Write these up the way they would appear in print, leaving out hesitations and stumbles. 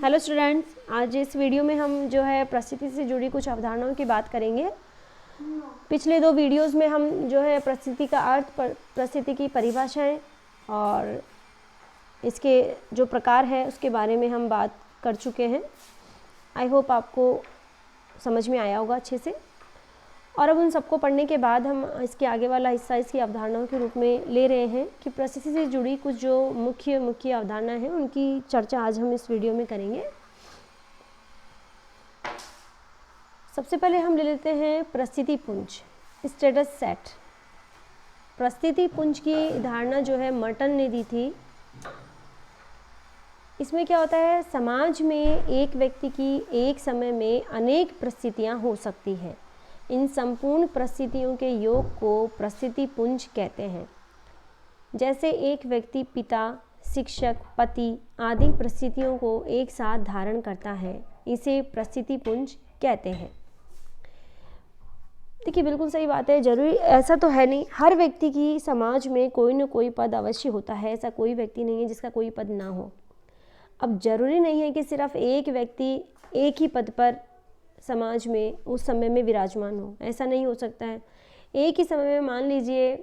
Hello students, आज इस video में हम जो है प्रस्थिति से जुड़ी कुछ अवधारणाओं की बात करेंगे। पिछले दो वीडियोस में हम जो है प्रस्थिति का अर्थ, प्रस्थिति की परिभाषाएं और इसके जो प्रकार है उसके बारे में हम बात कर चुके हैं। आई होप आपको समझ में आया होगा अच्छे से। और अब उन सबको पढ़ने के बाद हम इसके आगे वाला हिस्सा इसकी अवधारणाओं के रूप में ले रहे हैं कि प्रस्थिति से जुड़ी कुछ जो मुख्य अवधारणा है उनकी चर्चा आज हम इस वीडियो में करेंगे। सबसे पहले हम ले लेते हैं प्रस्थिति पुंज, स्टेटस सेट। प्रस्थिति पुंज की धारणा जो है मर्टन ने दी थी। इसमें क्या होता है, समाज में एक व्यक्ति की एक समय में अनेक परिस्थितियां हो सकती हैं। इन संपूर्ण परिस्थितियों के योग को प्रस्थिति पुंज कहते हैं। जैसे एक व्यक्ति पिता, शिक्षक, पति आदि परिस्थितियों को एक साथ धारण करता है, इसे प्रस्थिति पुंज कहते हैं। देखिए, बिल्कुल सही बात है। जरूरी ऐसा तो है नहीं, हर व्यक्ति की समाज में कोई न कोई पद अवश्य होता है। ऐसा कोई व्यक्ति नहीं है जिसका कोई पद ना हो। अब जरूरी नहीं है कि सिर्फ एक व्यक्ति एक ही पद पर समाज में उस समय में विराजमान हो, ऐसा नहीं हो सकता है। एक ही समय में मान लीजिए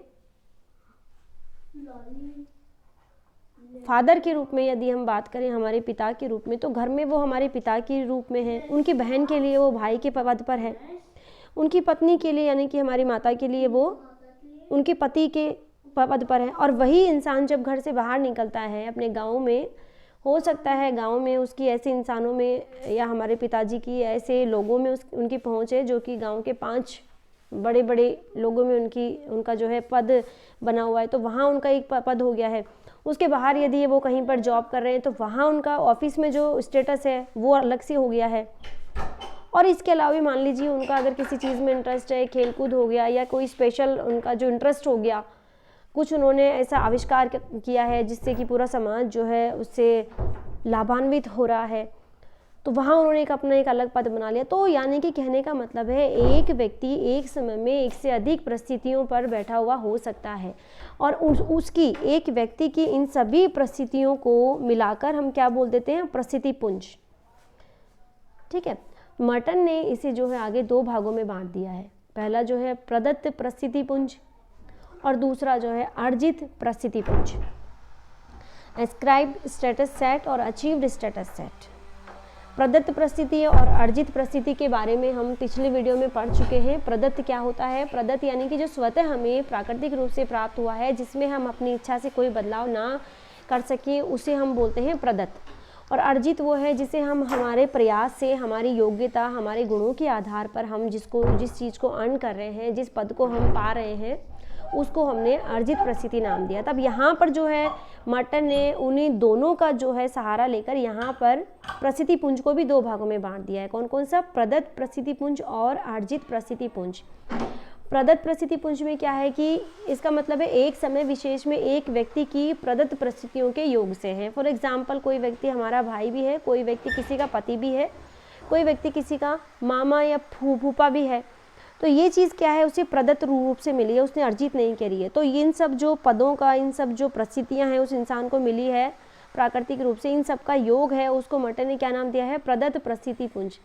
फादर के रूप में यदि हम बात करें, हमारे पिता के रूप में, तो घर में वो हमारे पिता के रूप में है। उनकी बहन के लिए वो भाई के पद पर है। उनकी पत्नी के लिए यानी कि हमारी माता के लिए वो उनके पति के पद पर है। और वही इंसान जब घर से बाहर निकलता है अपने गाँव में, हो सकता है गांव में उसकी ऐसे इंसानों में या हमारे पिताजी की ऐसे लोगों में उनकी पहुंच है जो कि गांव के 5 बड़े बड़े लोगों में उनका जो है पद बना हुआ है, तो वहाँ उनका एक पद हो गया है। उसके बाहर यदि वो कहीं पर जॉब कर रहे हैं तो वहाँ उनका ऑफिस में जो स्टेटस है वो अलग से हो गया है। और इसके अलावा भी मान लीजिए उनका अगर किसी चीज़ में इंटरेस्ट है, खेलकूद हो गया या कोई स्पेशल उनका जो इंटरेस्ट हो गया, कुछ उन्होंने ऐसा आविष्कार किया है जिससे कि पूरा समाज जो है उससे लाभान्वित हो रहा है, तो वहाँ उन्होंने अपना एक अलग पद बना लिया। तो यानी कि कहने का मतलब है एक व्यक्ति एक समय में एक से अधिक परिस्थितियों पर बैठा हुआ हो सकता है और उसकी एक व्यक्ति की इन सभी परिस्थितियों को मिलाकर हम क्या बोल देते हैं, प्रस्थिति पुंज। ठीक है। मर्टन ने इसे जो है आगे 2 भागों में बांट दिया है। पहला जो है प्रदत्त प्रस्थिति पुंज और दूसरा जो है अर्जित प्रस्थिति पुंज। एस्क्राइब्ड स्टेटस सेट और अचीव्ड स्टेटस सेट। प्रदत्त परिस्थिति और अर्जित परिस्थिति के बारे में हम पिछले वीडियो में पढ़ चुके हैं। प्रदत्त क्या होता है? प्रदत्त यानी कि जो स्वतः हमें प्राकृतिक रूप से प्राप्त हुआ है, जिसमें हम अपनी इच्छा से कोई बदलाव ना कर सकें, उसे हम बोलते हैं प्रदत्त। और अर्जित वो है जिसे हम हमारे प्रयास से, हमारी योग्यता, हमारे गुणों के आधार पर हम जिस चीज़ को अर्न कर रहे हैं, जिस पद को हम पा रहे हैं, उसको हमने अर्जित परिस्थिति नाम दिया। तब यहाँ पर जो है मर्टन ने उन्हीं दोनों का जो है सहारा लेकर यहाँ पर प्रस्थिति पुंज को भी 2 भागों में बांट दिया है। कौन कौन सा? प्रदत्त प्रस्थिति पुंज और अर्जित प्रस्थिति पुंज। प्रदत्त प्रस्थिति पुंज में क्या है कि इसका मतलब है एक समय विशेष में एक व्यक्ति की प्रदत्त परिस्थितियों के योग से है। फॉर एग्जाम्पल, कोई व्यक्ति हमारा भाई भी है, कोई व्यक्ति किसी का पति भी है, कोई व्यक्ति किसी का मामा या फूफा भी है। तो ये चीज़ क्या है, उसे प्रदत्त रूप से मिली है, उसने अर्जित नहीं करी है। तो इन सब जो पदों का, इन सब जो परिस्थितियाँ हैं उस इंसान को मिली है प्राकृतिक रूप से, इन सब का योग है, उसको मर्टन ने क्या नाम दिया है? प्रदत्त परिस्थिति पुंज।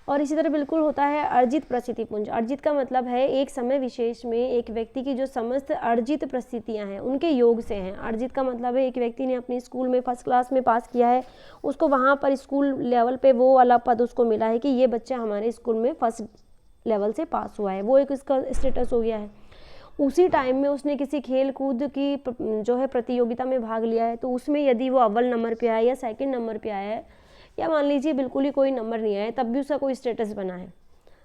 और इसी तरह बिल्कुल होता है अर्जित परिस्थिति पुंज। अर्जित का मतलब है एक समय विशेष में एक व्यक्ति की जो समस्त अर्जित परिस्थितियाँ हैं उनके योग से हैं। अर्जित का मतलब है एक व्यक्ति ने अपनी स्कूल में फर्स्ट क्लास में पास किया है, उसको वहाँ पर स्कूल लेवल पे वो वाला पद उसको मिला है कि ये बच्चा हमारे स्कूल में फर्स्ट लेवल से पास हुआ है, वो एक इसका स्टेटस हो गया है। उसी टाइम में उसने किसी खेल कूद की जो है प्रतियोगिता में भाग लिया है, तो उसमें यदि वो अव्वल नंबर पे आया या सेकंड नंबर पे आया है, या मान लीजिए बिल्कुल ही कोई नंबर नहीं आया, तब भी उसका कोई स्टेटस बना है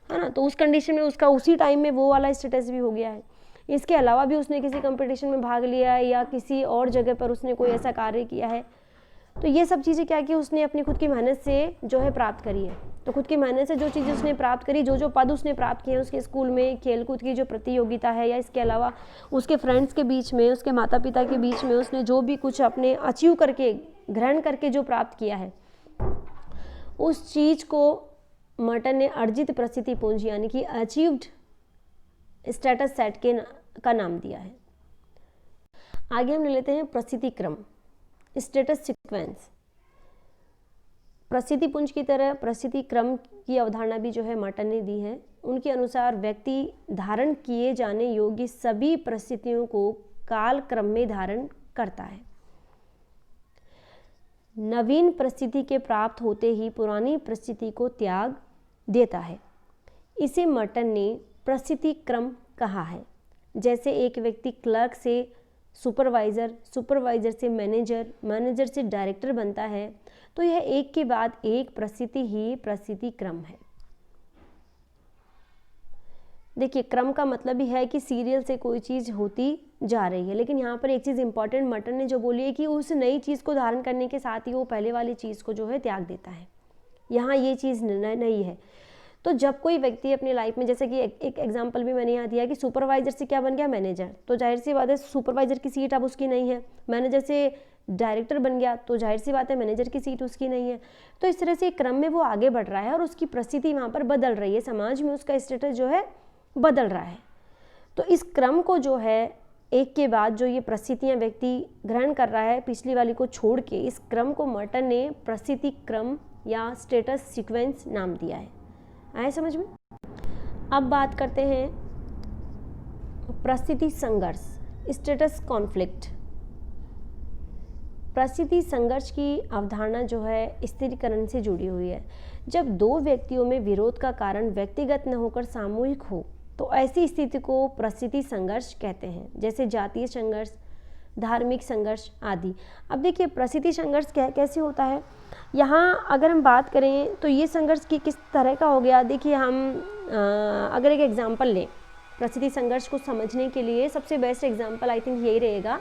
ना, तो उस कंडीशन में उसका उसी टाइम में वो वाला स्टेटस भी हो गया है। इसके अलावा भी उसने किसी कंपटीशन में भाग लिया है या किसी और जगह पर उसने कोई ऐसा कार्य किया है, तो ये सब चीज़ें क्या कि उसने अपनी खुद की मेहनत से जो है प्राप्त करी है। तो खुद की मेहनत से जो चीज़ें उसने प्राप्त करी, जो पद उसने प्राप्त किए हैं उसके स्कूल में खेलकूद की जो प्रतियोगिता है, या इसके अलावा उसके फ्रेंड्स के बीच में, उसके माता पिता के बीच में उसने जो भी कुछ अपने अचीव करके, ग्रहण करके जो प्राप्त किया है, उस चीज़ को मर्टन ने अर्जित प्रस्थिति पुंज यानी कि अचीव्ड स्टेटस सेट का नाम दिया है। आगे हम ले लेते हैं प्रस्थिति क्रम, स्टेटस सीक्वेंस। प्रसिद्धि पुंज की तरह प्रसिद्धि क्रम की अवधारणा भी जो है मर्टन ने दी है। उनके अनुसार व्यक्ति धारण किए जाने योग्य सभी परिस्थितियों को काल क्रम में धारण करता है। नवीन परिस्थिति के प्राप्त होते ही पुरानी परिस्थिति को त्याग देता है। इसे मर्टन ने परिस्थिति क्रम कहा है। जैसे एक व्यक्ति क्लर्क से सुपरवाइज़र, सुपरवाइज़र से मैनेजर, मैनेजर से डायरेक्टर बनता है, तो यह एक के बाद एक परिस्थिति ही परिस्थिति क्रम है। देखिए, क्रम का मतलब ही है कि सीरियल से कोई चीज़ होती जा रही है, लेकिन यहाँ पर एक चीज़ इंपॉर्टेंट मर्टन ने जो बोली है कि उस नई चीज़ को धारण करने के साथ ही वो पहले वाली चीज़ को जो है त्याग देता है। यहाँ ये चीज़ नहीं है। तो जब कोई व्यक्ति अपनी लाइफ में, जैसे कि एक एग्जांपल भी मैंने यहाँ दिया कि सुपरवाइजर से क्या बन गया मैनेजर, तो जाहिर सी बात है सुपरवाइजर की सीट अब उसकी नहीं है। मैनेजर से डायरेक्टर बन गया तो जाहिर सी बात है मैनेजर की सीट उसकी नहीं है। तो इस तरह से क्रम में वो आगे बढ़ रहा है और उसकी परिस्थिति वहाँ पर बदल रही है, समाज में उसका स्टेटस जो है बदल रहा है। तो इस क्रम को जो है एक के बाद जो ये परिस्थितियाँ व्यक्ति ग्रहण कर रहा है पिछली वाली को छोड़ के, इस क्रम को मर्टन ने परिस्थिति क्रम या स्टेटस सीक्वेंस नाम दिया है। आए समझ में? अब बात करते हैं परिस्थिति संघर्ष, स्टेटस कॉन्फ्लिक्ट। परिस्थिति संघर्ष की अवधारणा जो है स्थिरीकरण से जुड़ी हुई है। जब दो व्यक्तियों में विरोध का कारण व्यक्तिगत न होकर सामूहिक हो तो ऐसी स्थिति को परिस्थिति संघर्ष कहते हैं, जैसे जातीय संघर्ष, धार्मिक संघर्ष आदि। अब देखिए परिस्थिति संघर्ष कैसे होता है, यहाँ अगर हम बात करें तो ये संघर्ष किस तरह का हो गया। देखिए हम अगर एक एग्जांपल लें परिस्थिति संघर्ष को समझने के लिए, सबसे बेस्ट एग्जांपल आई थिंक यही रहेगा।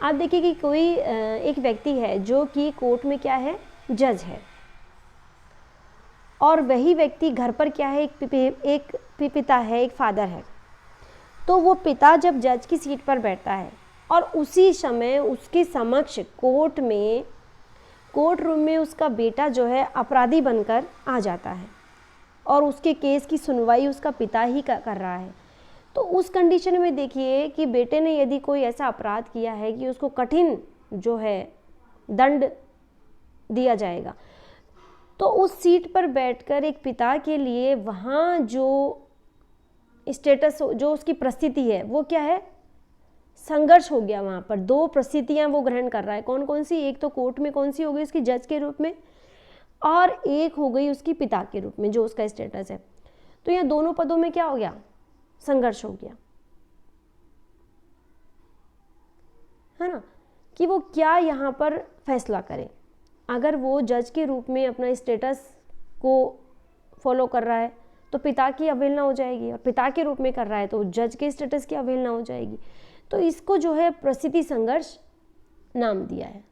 आप देखिए कि कोई एक व्यक्ति है जो कि कोर्ट में क्या है, जज है, और वही व्यक्ति घर पर क्या है, एक पिता है, एक फादर है। तो वो पिता जब जज की सीट पर बैठता है और उसी समय उसके समक्ष कोर्ट रूम में उसका बेटा जो है अपराधी बनकर आ जाता है और उसके केस की सुनवाई उसका पिता ही कर रहा है, तो उस कंडीशन में देखिए कि बेटे ने यदि कोई ऐसा अपराध किया है कि उसको कठिन जो है दंड दिया जाएगा, तो उस सीट पर बैठकर एक पिता के लिए वहाँ जो स्टेटस, जो उसकी परिस्थिति है वो क्या है, संघर्ष हो गया। वहाँ पर दो परिस्थितियाँ वो ग्रहण कर रहा है। कौन कौन सी? एक तो कोर्ट में कौन सी हो गई उसकी जज के रूप में, और एक हो गई उसकी पिता के रूप में जो उसका स्टेटस है। तो यहाँ दोनों पदों में क्या हो गया, संघर्ष हो गया, है ना, कि वो क्या यहाँ पर फैसला करें। अगर वो जज के रूप में अपना स्टेटस को फॉलो कर रहा है तो पिता की अवहेलना हो जाएगी, और पिता के रूप में कर रहा है तो जज के स्टेटस की अवहेलना हो जाएगी। तो इसको जो है परिस्थिति संघर्ष नाम दिया है।